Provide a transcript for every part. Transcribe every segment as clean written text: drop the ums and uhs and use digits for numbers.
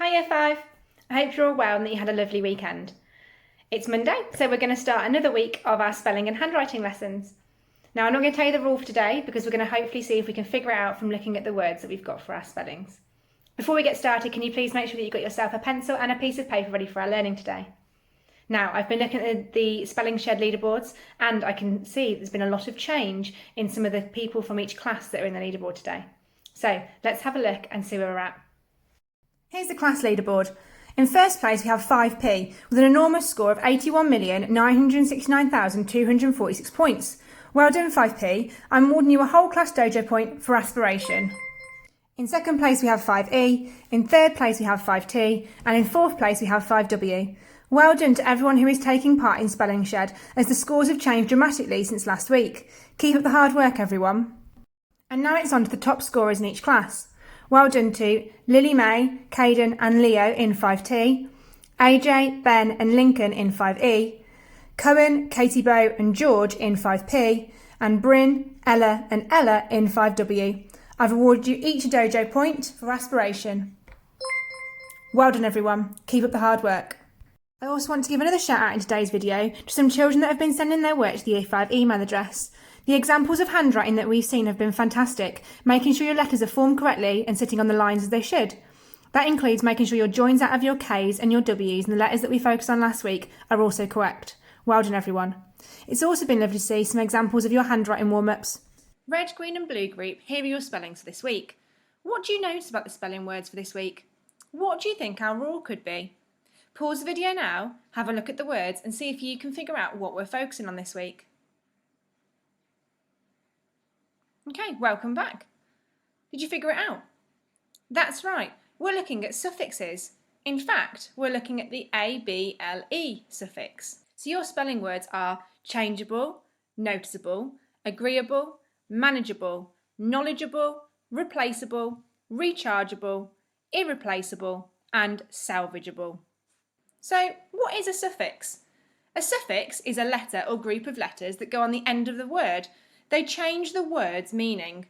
Hi Year 5! I hope you're all well and that you had a lovely weekend. It's Monday, so we're going to start another week of our spelling and handwriting lessons. Now I'm not going to tell you the rule for today because we're going to hopefully see if we can figure it out from looking at the words that we've got for our spellings. Before we get started, can you please make sure that you've got yourself a pencil and a piece of paper ready for our learning today? Now, I've been looking at the Spelling Shed leaderboards and I can see there's been a lot of change in some of the people from each class that are in the leaderboard today. So let's have a look and see where we're at. Here's the class leaderboard. In first place we have 5p with an enormous score of 81,969,246 points. Well done 5p, I'm awarding you a whole class dojo point for aspiration. In second place we have 5e, in third place we have 5t, and in fourth place we have 5w. Well done to everyone who is taking part in Spelling Shed, as the scores have changed dramatically since last week. Keep up the hard work everyone. And now it's on to the top scorers in each class. Well done to Lily May, Caden and Leo in 5T, AJ, Ben and Lincoln in 5E, Cohen, Katie Bow and George in 5P, and Bryn, Ella and Ella in 5W. I've awarded you each a dojo point for aspiration. Well done everyone, keep up the hard work. I also want to give another shout out in today's video to some children that have been sending their work to the Year 5 email address. The examples of handwriting that we've seen have been fantastic, making sure your letters are formed correctly and sitting on the lines as they should. That includes making sure your joins out of your K's and your W's and the letters that we focused on last week are also correct. Well done everyone. It's also been lovely to see some examples of your handwriting warm-ups. Red, green and blue group, here are your spellings for this week. What do you notice about the spelling words for this week? What do you think our rule could be? Pause the video now, have a look at the words and see if you can figure out what we're focusing on this week. Okay, welcome back. Did you figure it out? That's right, we're looking at suffixes. In fact, we're looking at the able suffix. So your spelling words are changeable, noticeable, agreeable, manageable, knowledgeable, replaceable, rechargeable, irreplaceable, and salvageable. So, what is a suffix? A suffix is a letter or group of letters that go on the end of the word. They change the word's meaning.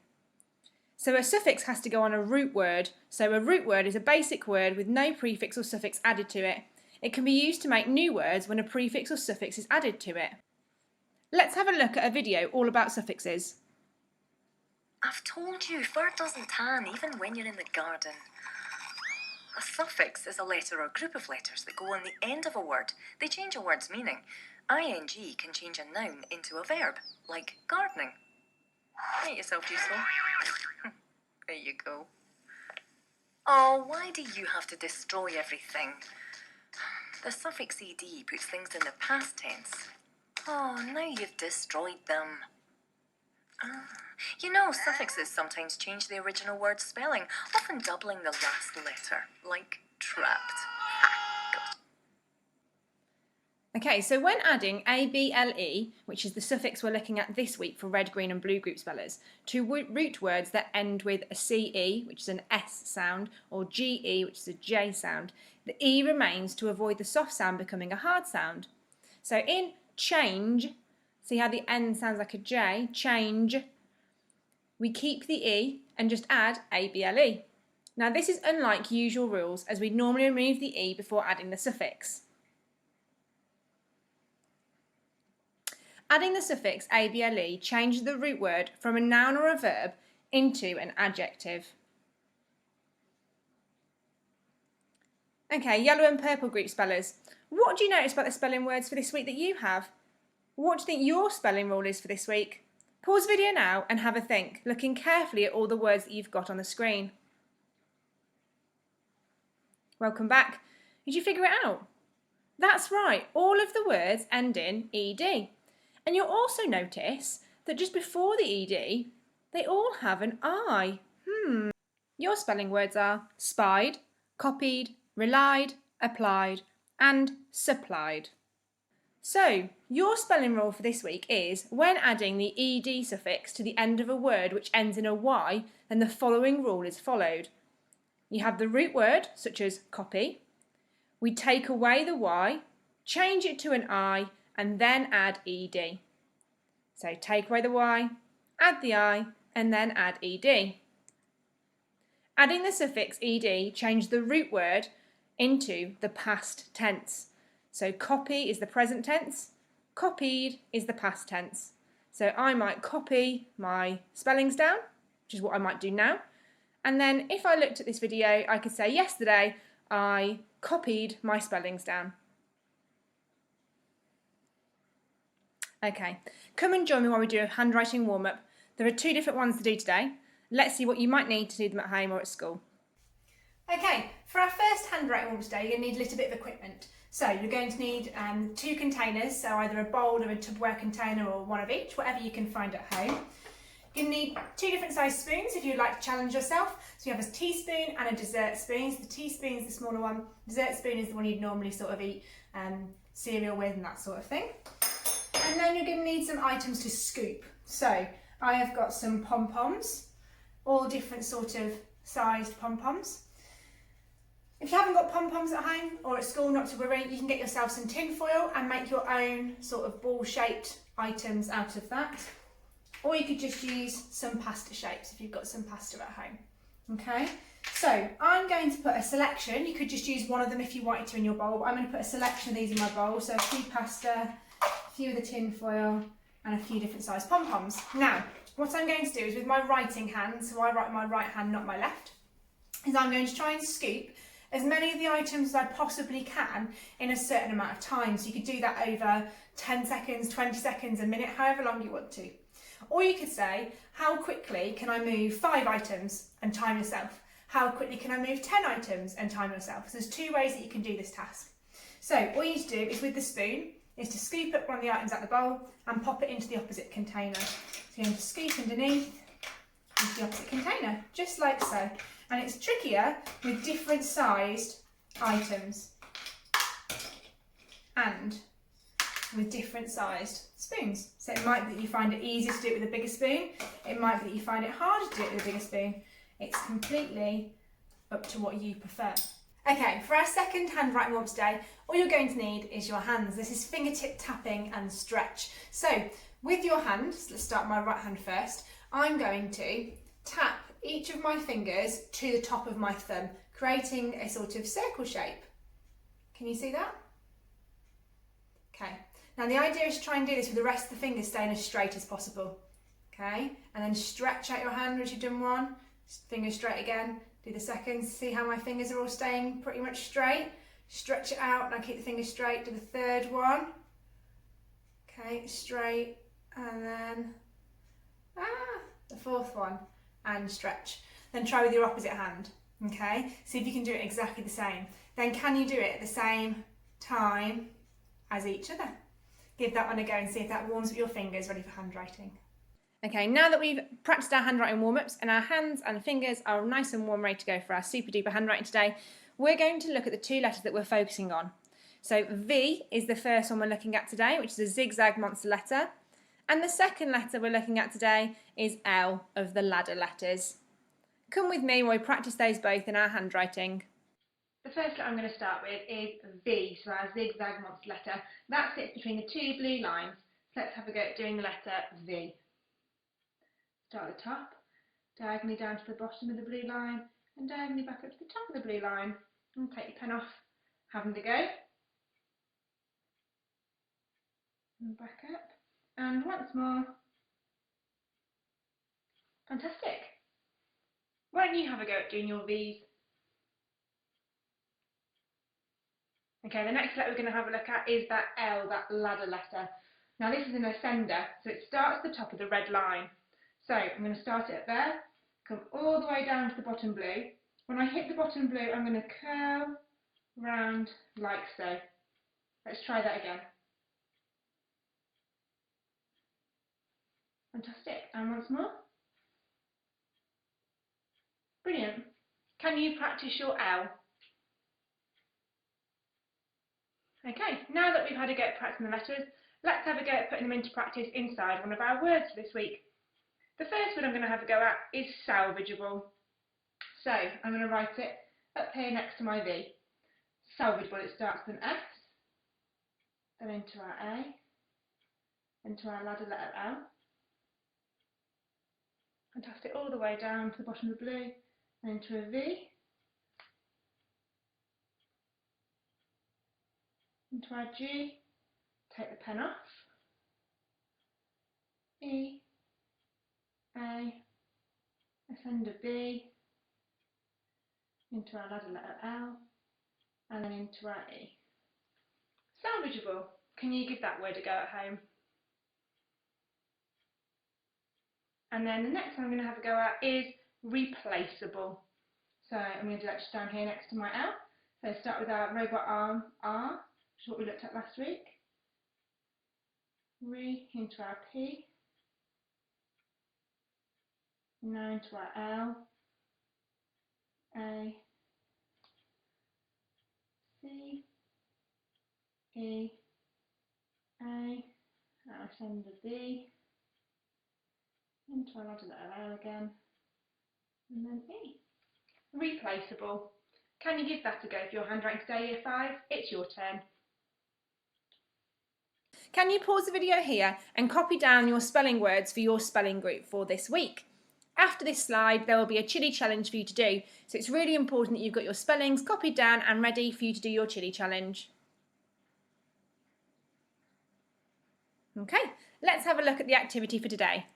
So a suffix has to go on a root word. So a root word is a basic word with no prefix or suffix added to it. It can be used to make new words when a prefix or suffix is added to it. Let's have a look at a video all about suffixes. I've told you, fur doesn't tan even when you're in the garden. A suffix is a letter or group of letters that go on the end of a word. They change a word's meaning. ing can change a noun into a verb, like gardening. Make yourself useful. There you go. Oh, why do you have to destroy everything? The suffix ed puts things in the past tense. Oh, now you've destroyed them. You know, suffixes sometimes change the original word's spelling, often doubling the last letter, like trapped. Okay, so when adding able, which is the suffix we're looking at this week for red, green and blue group spellers, to root words that end with a ce, which is an s sound, or ge, which is a j sound, the e remains to avoid the soft sound becoming a hard sound. So in change, see how the n sounds like a j, change, we keep the e and just add able. Now this is unlike usual rules, as we normally remove the e before adding the suffix. Adding the suffix able changes the root word from a noun or a verb into an adjective. Okay, yellow and purple group spellers. What do you notice about the spelling words for this week that you have? What do you think your spelling rule is for this week? Pause the video now and have a think, looking carefully at all the words that you've got on the screen. Welcome back. Did you figure it out? That's right, all of the words end in ed. And you'll also notice that just before the ed, they all have an I. Your spelling words are spied, copied, relied, applied, and supplied. So, your spelling rule for this week is, when adding the ed suffix to the end of a word which ends in a y, then the following rule is followed. You have the root word, such as copy. We take away the y, change it to an I, and then add ed. So take away the y, add the I, and then add ed. Adding the suffix ed changes the root word into the past tense. So copy is the present tense, copied is the past tense. So I might copy my spellings down, which is what I might do now. And then if I looked at this video, I could say yesterday I copied my spellings down. Okay, come and join me while we do a handwriting warm-up. There are 2 different ones to do today. Let's see what you might need to do them at home or at school. Okay, for our first handwriting warm-up today, you're going to need a little bit of equipment. So you're going to need 2 containers, so either a bowl or a Tupperware container or one of each, whatever you can find at home. You're going to need 2 different sized spoons if you'd like to challenge yourself. So you have a teaspoon and a dessert spoon. So the teaspoon is the smaller one, dessert spoon is the one you'd normally sort of eat cereal with and that sort of thing. And then you're going to need some items to scoop. So I have got some pom-poms, all different sort of sized pom-poms. If you haven't got pom-poms at home or at school, not to worry, you can get yourself some tin foil and make your own sort of ball-shaped items out of that. Or you could just use some pasta shapes if you've got some pasta at home. Okay, so I'm going to put a selection. You could just use one of them if you wanted to in your bowl, but I'm going to put a selection of these in my bowl. So a few pasta, a few of the tin foil, and a few different sized pom-poms. Now, what I'm going to do is with my writing hand, so I write my right hand, not my left, is I'm going to try and scoop as many of the items as I possibly can in a certain amount of time. So you could do that over 10 seconds, 20 seconds, a minute, however long you want to. Or you could say, how quickly can I move 5 items and time yourself? How quickly can I move 10 items and time yourself? So there's 2 ways that you can do this task. So all you need to do is with the spoon, is to scoop up one of the items out the bowl and pop it into the opposite container. So you're going to scoop underneath into the opposite container, just like so. And it's trickier with different sized items and with different sized spoons. So it might be that you find it easier to do it with a bigger spoon. It might be that you find it harder to do it with a bigger spoon. It's completely up to what you prefer. Okay, for our second handwriting warm-up today, all you're going to need is your hands. This is fingertip tapping and stretch. So with your hands, let's start my right hand first, I'm going to tap each of my fingers to the top of my thumb, creating a sort of circle shape. Can you see that? Okay, now the idea is to try and do this with the rest of the fingers staying as straight as possible. Okay, and then stretch out your hand once you've done one, finger straight again, do the second, see how my fingers are all staying pretty much straight. Stretch it out, now keep the fingers straight, do the third one. Okay, straight, and then, the fourth one, and stretch. Then try with your opposite hand, okay? See if you can do it exactly the same. Then can you do it at the same time as each other? Give that one a go and see if that warms up your fingers ready for handwriting. Okay, now that we've practiced our handwriting warm-ups and our hands and fingers are nice and warm, ready to go for our super duper handwriting today, we're going to look at the 2 letters that we're focusing on. So V is the first one we're looking at today, which is a zigzag monster letter. And the second letter we're looking at today is L of the ladder letters. Come with me while we practice those both in our handwriting. The first letter I'm going to start with is V, so our zigzag monster letter. That sits between the 2 blue lines. So let's have a go at doing the letter V. Start at the top, diagonally down to the bottom of the blue line, and diagonally back up to the top of the blue line. And take your pen off, having a go. And back up. And once more. Fantastic. Why don't you have a go at doing your V's? Okay, the next letter we're going to have a look at is that L, that ladder letter. Now this is an ascender, so it starts at the top of the red line. So I'm going to start it up there, come all the way down to the bottom blue. When I hit the bottom blue, I'm going to curl round like so. Let's try that again. Fantastic. And once more. Brilliant. Can you practice your L? Okay, now that we've had a go at practicing the letters, let's have a go at putting them into practice inside one of our words for this week. The first word I'm going to have a go at is salvageable. So I'm going to write it up here next to my V. Salvageable, it starts with an S, then into our A, into our ladder letter L. Fantastic, all the way down to the bottom of the blue, and into a V. into our G, take the pen off, E, A, ascend a B, into our ladder letter L, and then into our E. Salvageable. Can you give that word a go at home? And then the next one I'm going to have a go at is replaceable. So I'm going to do that just down here next to my L. So start with our robot arm R, which is what we looked at last week. Re into our P. Now into our L. A. C. E. A. Now ascend the B. Into our ladder letter L again. And then E. Replaceable. Can you give that a go for your handwriting today, Year 5? It's your turn. Can you pause the video here and copy down your spelling words for your spelling group for this week? After this slide, there will be a chili challenge for you to do, so it's really important that you've got your spellings copied down and ready for you to do your chili challenge. Okay, let's have a look at the activity for today.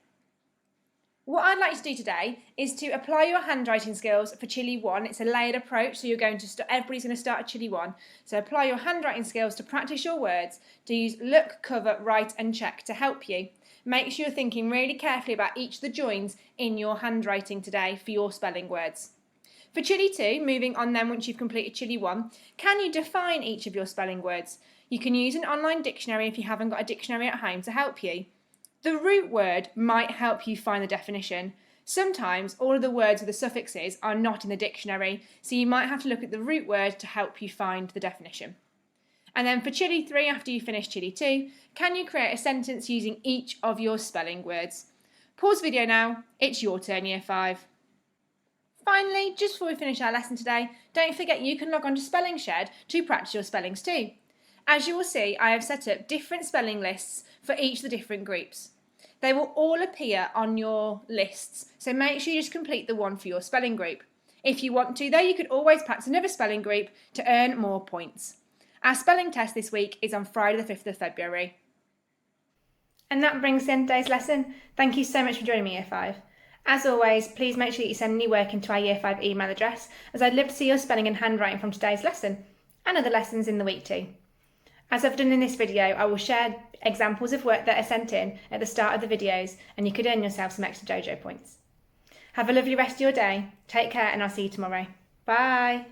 What I'd like to do today is to apply your handwriting skills for Chili 1. It's a layered approach, so everybody's going to start at Chili 1. So apply your handwriting skills to practice your words, to use look, cover, write and check to help you. Make sure you're thinking really carefully about each of the joins in your handwriting today for your spelling words. For Chili 2, moving on then once you've completed Chili 1, can you define each of your spelling words? You can use an online dictionary if you haven't got a dictionary at home to help you. The root word might help you find the definition. Sometimes all of the words with the suffixes are not in the dictionary, so you might have to look at the root word to help you find the definition. And then for Chili 3, after you finish Chili 2, can you create a sentence using each of your spelling words? Pause the video now, it's your turn, Year 5. Finally, just before we finish our lesson today, don't forget you can log on to Spelling Shed to practice your spellings too. As you will see, I have set up different spelling lists for each of the different groups. They will all appear on your lists, so make sure you just complete the one for your spelling group. If you want to, though, you could always practice another spelling group to earn more points. Our spelling test this week is on Friday the 5th of February. And that brings us to the end of today's lesson. Thank you so much for joining me, Year 5. As always, please make sure that you send any work into our Year 5 email address, as I'd love to see your spelling and handwriting from today's lesson, and other lessons in the week too. As I've done in this video, I will share examples of work that are sent in at the start of the videos, and you could earn yourself some extra dojo points. Have a lovely rest of your day. Take care, and I'll see you tomorrow. Bye.